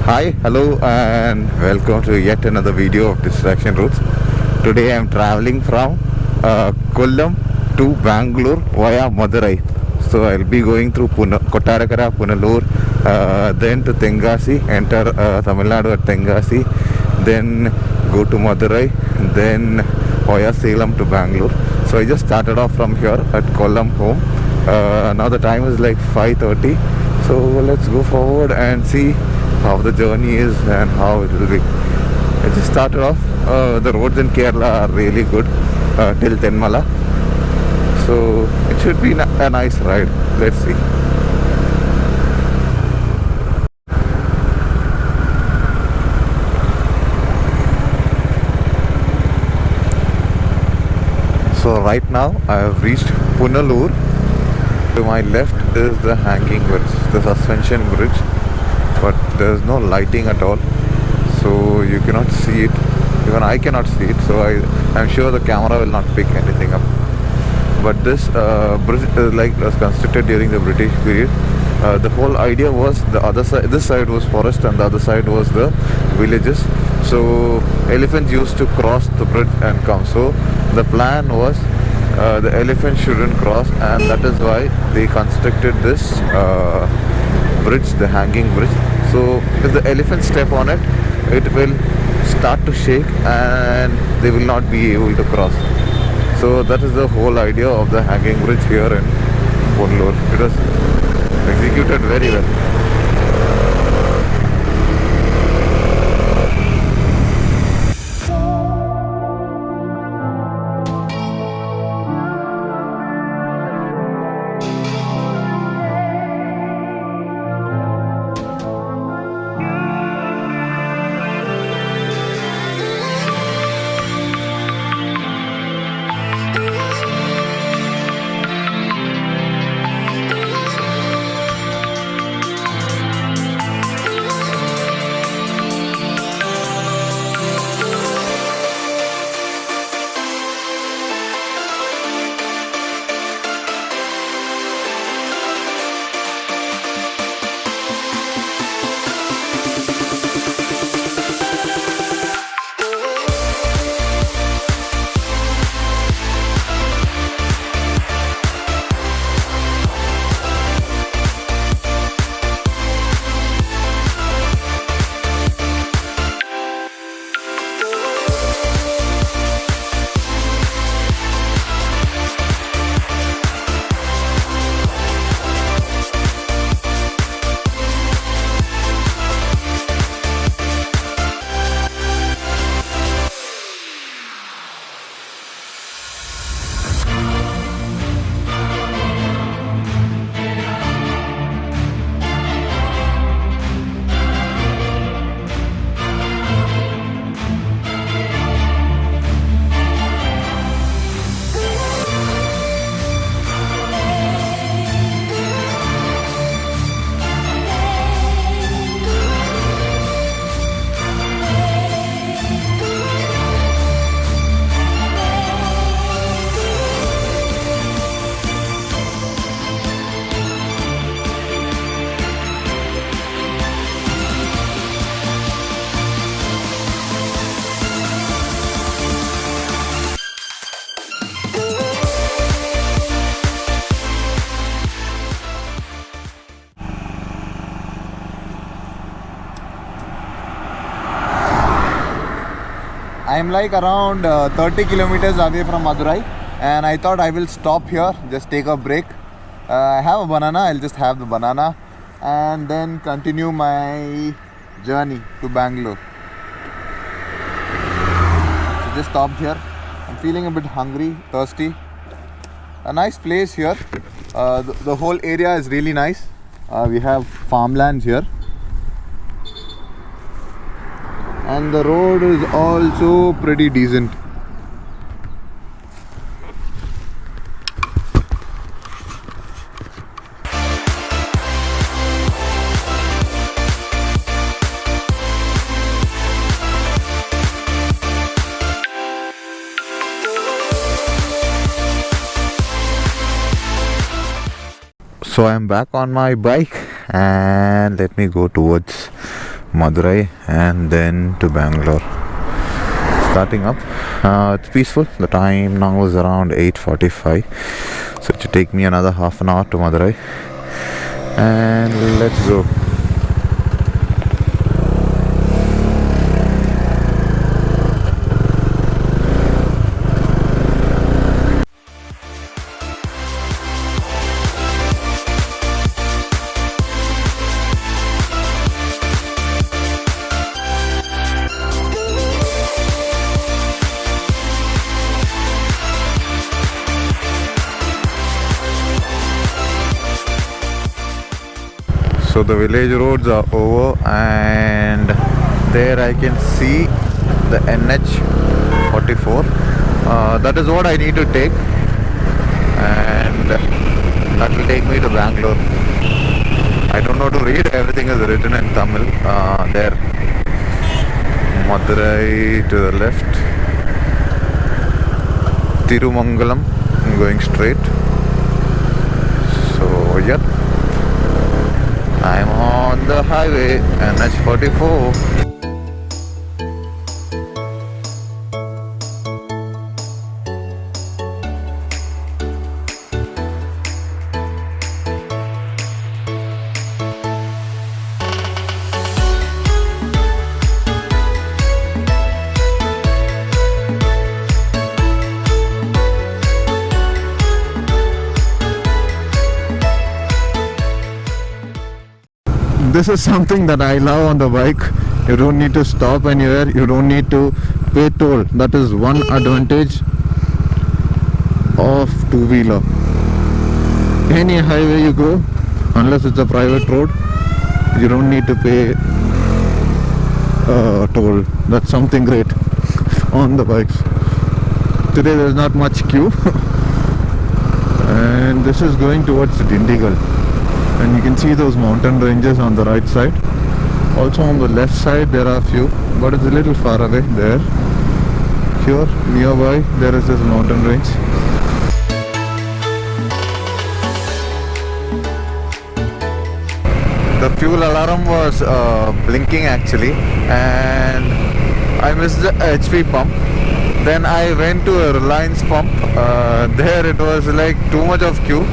Hi, hello, and welcome to yet another video of Distraction Routes. Today I am traveling from Kollam to Bangalore via Madurai. So I'll be going through Kottarakara, Punalur, then to Tenkasi, enter Tamil Nadu at Tenkasi, then go to Madurai, then via Salem to Bangalore. So I just started off from here at Kollam home. Now the time is like 5:30. So let's go forward and see how the journey is and how it will be. I just started off. The roads in Kerala are really good till Tenmala. So it should be a nice ride. Let's see. So right now I have reached Punalur. To my left is the hanging bridge, the suspension bridge, but there is no lighting at all, so you cannot see it. Even I cannot see it, so I'm sure the camera will not pick anything up. But this bridge is was constructed during the British period. The whole idea was the other side, this side was forest and the other side was the villages. So elephants used to cross the bridge and come. So the plan was the elephant shouldn't cross, and that is why they constructed this bridge, the hanging bridge. So if the elephant step on it, it will start to shake and they will not be able to cross. So that is the whole idea of the hanging bridge here in Bangalore. It was executed very well. I am like around 30 kilometers away from Madurai, and I thought I will stop here, just take a break. I have a banana, I'll just have the banana and then continue my journey to Bangalore. So just stopped here. I'm feeling a bit hungry, thirsty. A nice place here. The whole area is really nice. We have farmlands here. And the road is also pretty decent. So I'm back on my bike and let me go towards Madurai and then to Bangalore. Starting up, it's peaceful. The time now is around 8:45, so it should take me another half an hour to Madurai, and let's go. So the village roads are over, and there I can see the NH44. That is what I need to take, and that will take me to Bangalore. I don't know how to read, everything is written in Tamil. There, Madurai to the left, Tirumangalam, I'm going straight. So yep, I'm on the highway, NH44. This is something that I love on the bike. You don't need to stop anywhere, you don't need to pay toll. That is one advantage of two-wheeler. Any highway you go, unless it's a private road, you don't need to pay toll. That's something great on the bikes. Today there's not much queue and this is going towards Dindigal. And you can see those mountain ranges on the right side. Also on the left side there are a few, but it's a little far away there. Here nearby there is this mountain range. The fuel alarm was blinking actually, and I missed the HP pump. Then I went to a Reliance pump. There it was like too much of queue.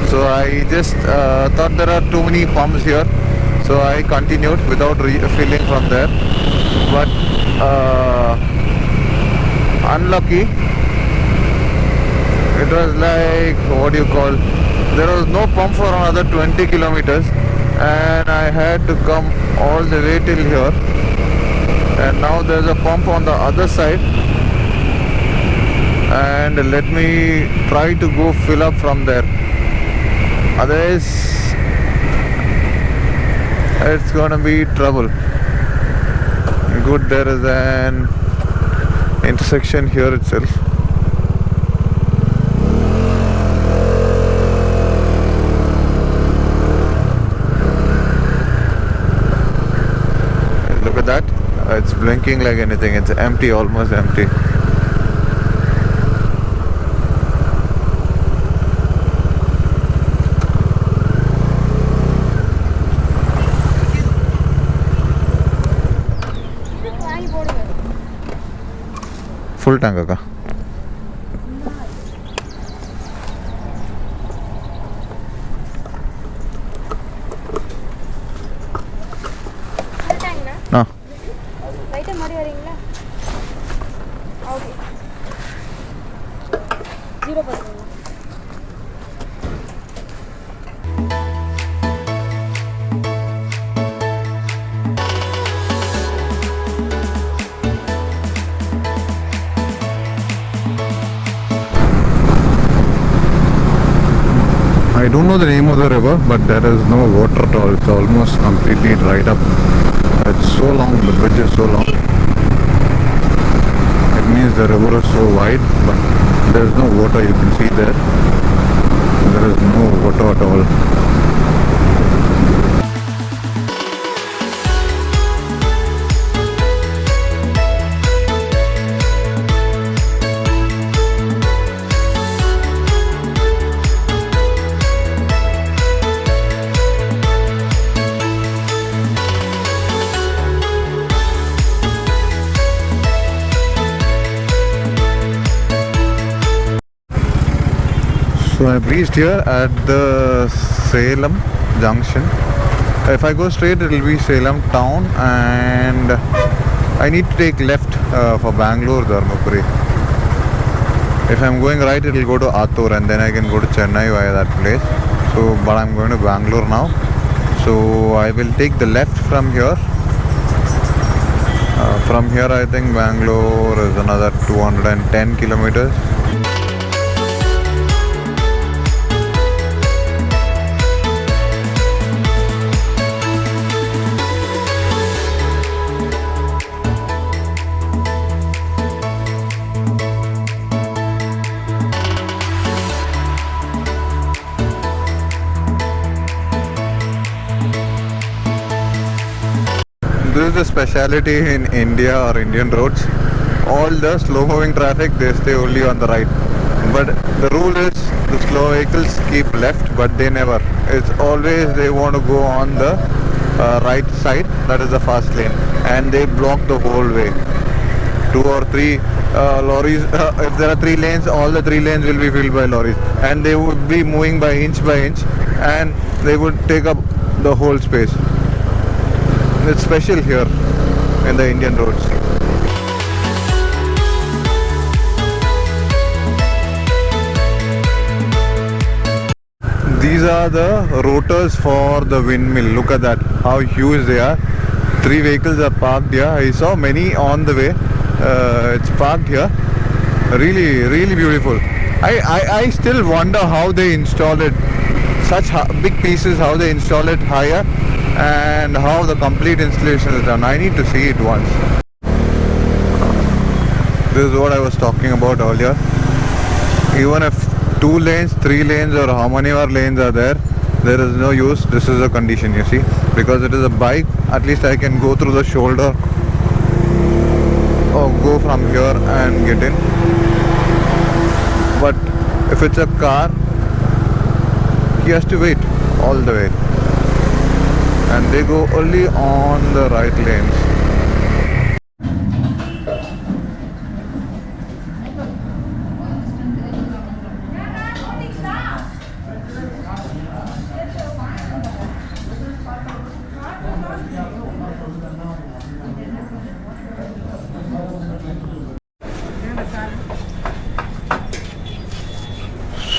So I just thought there are too many pumps here, so I continued without refilling from there. But unlucky, it was like, what do you call, there was no pump for another 20 kilometers and I had to come all the way till here, and now there's a pump on the other side, and let me try to go fill up from there. Otherwise it's gonna be trouble. Good, there is an intersection here itself. Look at that, it's blinking like anything. It's empty, almost empty. Full tank akka. No. Light mari varingla. Okay. 0%. I don't know the name of the river, but there is no water at all. It's almost completely dried up. It's so long, the bridge is so long. It means the river is so wide, but there is no water. You can see there. There is no water at all. So I've reached here at the Salem junction. If I go straight, it will be Salem town, and I need to take left for Bangalore, Dharmapuri. If I'm going right, it will go to Athur, and then I can go to Chennai via that place. So, but I'm going to Bangalore now. So I will take the left from here. From here, I think Bangalore is another 210 kilometers. This is the speciality in India or Indian roads. All the slow moving traffic, they stay only on the right. But the rule is the slow vehicles keep left, but they never. It's always they want to go on the right side, that is the fast lane, and they block the whole way. 2 or 3 lorries, if there are 3 lanes, all the 3 lanes will be filled by lorries, and they would be moving by inch, and they would take up the whole space. It's special here in the Indian roads. These are the rotors for the windmill. Look at that, how huge they are. 3 vehicles are parked here. I saw many on the way. It's parked here. Really beautiful. I still wonder how they installed it. Such big pieces, how they install it higher, and how the complete installation is done. I need to see it once. This is what I was talking about earlier. Even if 2 lanes, 3 lanes, or how many more lanes are there, there is no use. This is a condition, you see, because it is a bike. At least I can go through the shoulder or go from here and get in. But if it's a car, he has to wait all the way, and they go only on the right lanes.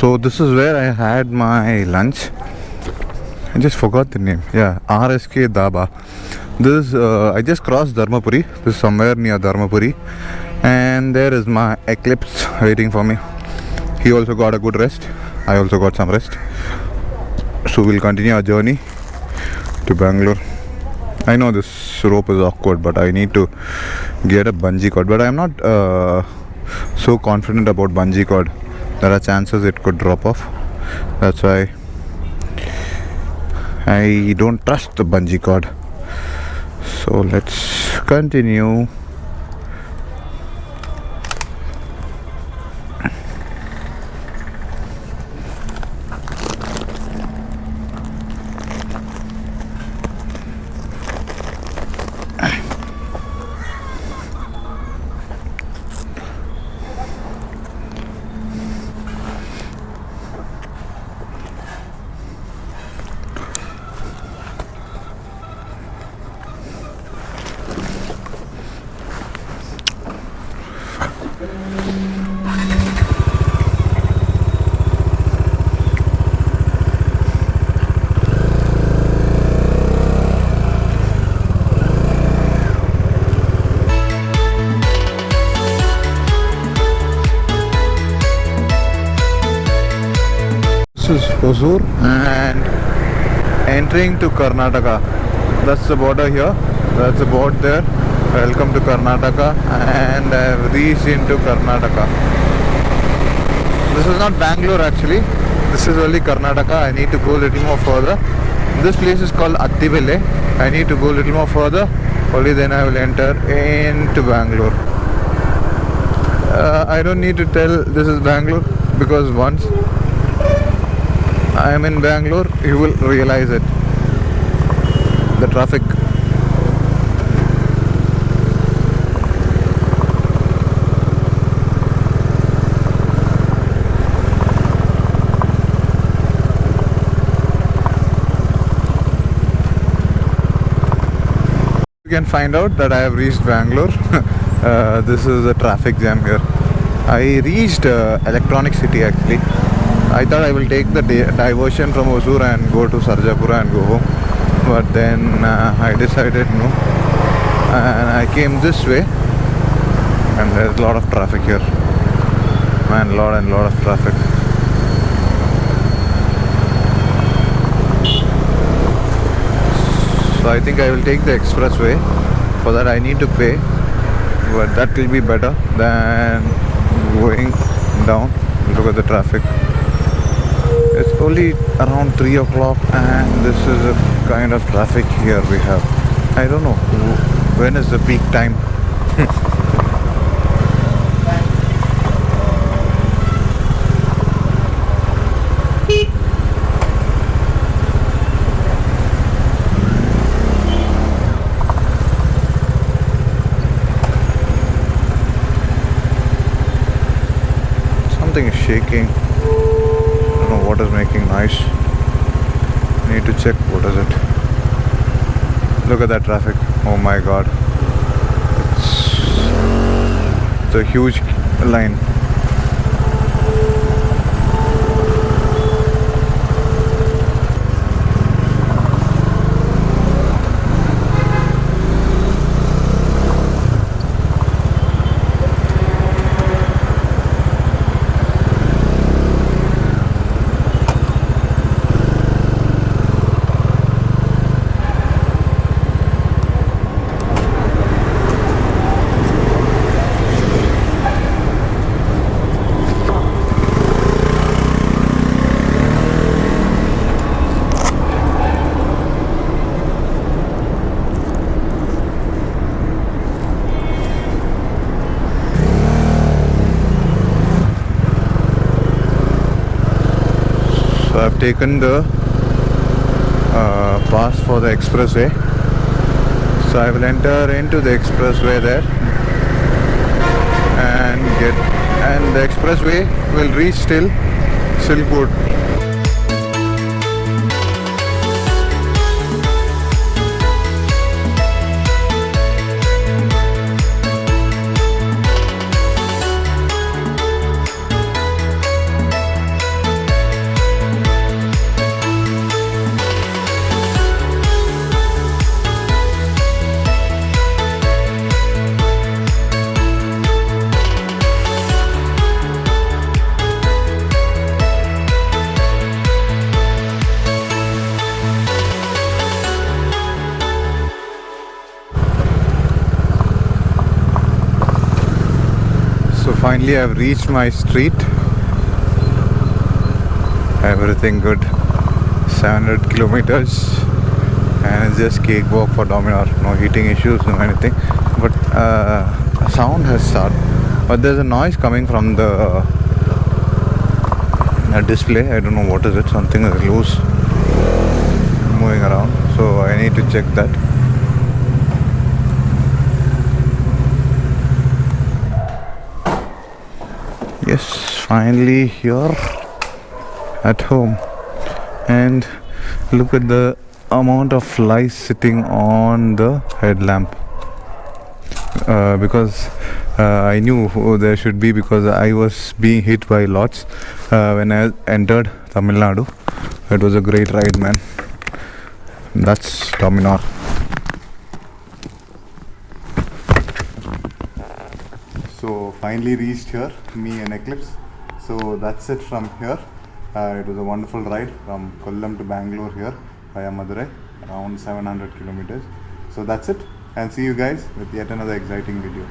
So this is where I had my lunch. I just forgot the name. Yeah, RSK Dhaba. This I just crossed Dharmapuri. This is somewhere near Dharmapuri, and there is my Eclipse waiting for me. He also got a good rest. I also got some rest. So we'll continue our journey to Bangalore. I know this rope is awkward, but I need to get a bungee cord. But I'm not so confident about bungee cord. There are chances it could drop off. That's why I don't trust the bungee cord. So let's continue. This is Hosur and entering to Karnataka. That's the border here. That's the board there. Welcome to Karnataka, and I've reached into Karnataka. This is not Bangalore actually. This is only Karnataka. I need to go a little more further. This place is called Attibele. I need to go a little more further. Only then I will enter into Bangalore. I don't need to tell this is Bangalore, because once I am in Bangalore, you will realize it. The traffic. You can find out that I have reached Bangalore. This is a traffic jam here. I reached Electronic City actually. I thought I will take the diversion from Hosur and go to Sarjapura and go home. But then I decided no. And I came this way. And there's a lot of traffic here. Man, lot of traffic. So I think I will take the expressway. For that I need to pay, but that will be better than going down. Look at the traffic. It's only around 3 o'clock and this is a kind of traffic here we have. I don't know when is the peak time. Something is shaking. I don't know what is making noise. Need to check what is it. Look at that traffic. Oh my god. It's a huge line. So I've taken the pass for the expressway. So I will enter into the expressway there and the expressway will reach till Silkwood. So finally I've reached my street. Everything good. 700 kilometers and it's just cakewalk for Dominar. No heating issues, no anything. But sound has started. But there's a noise coming from the display. I don't know what is it. Something is loose moving around. So I need to check that. Yes, finally here at home. And look at the amount of light sitting on the headlamp. Because I knew there should be, because I was being hit by lots when I entered Tamil Nadu. It was a great ride, man. That's Dominar. So finally reached here, me and Eclipse. So that's it from here. It was a wonderful ride from Kollam to Bangalore here via Madurai, around 700 kilometers. So that's it, and see you guys with yet another exciting video.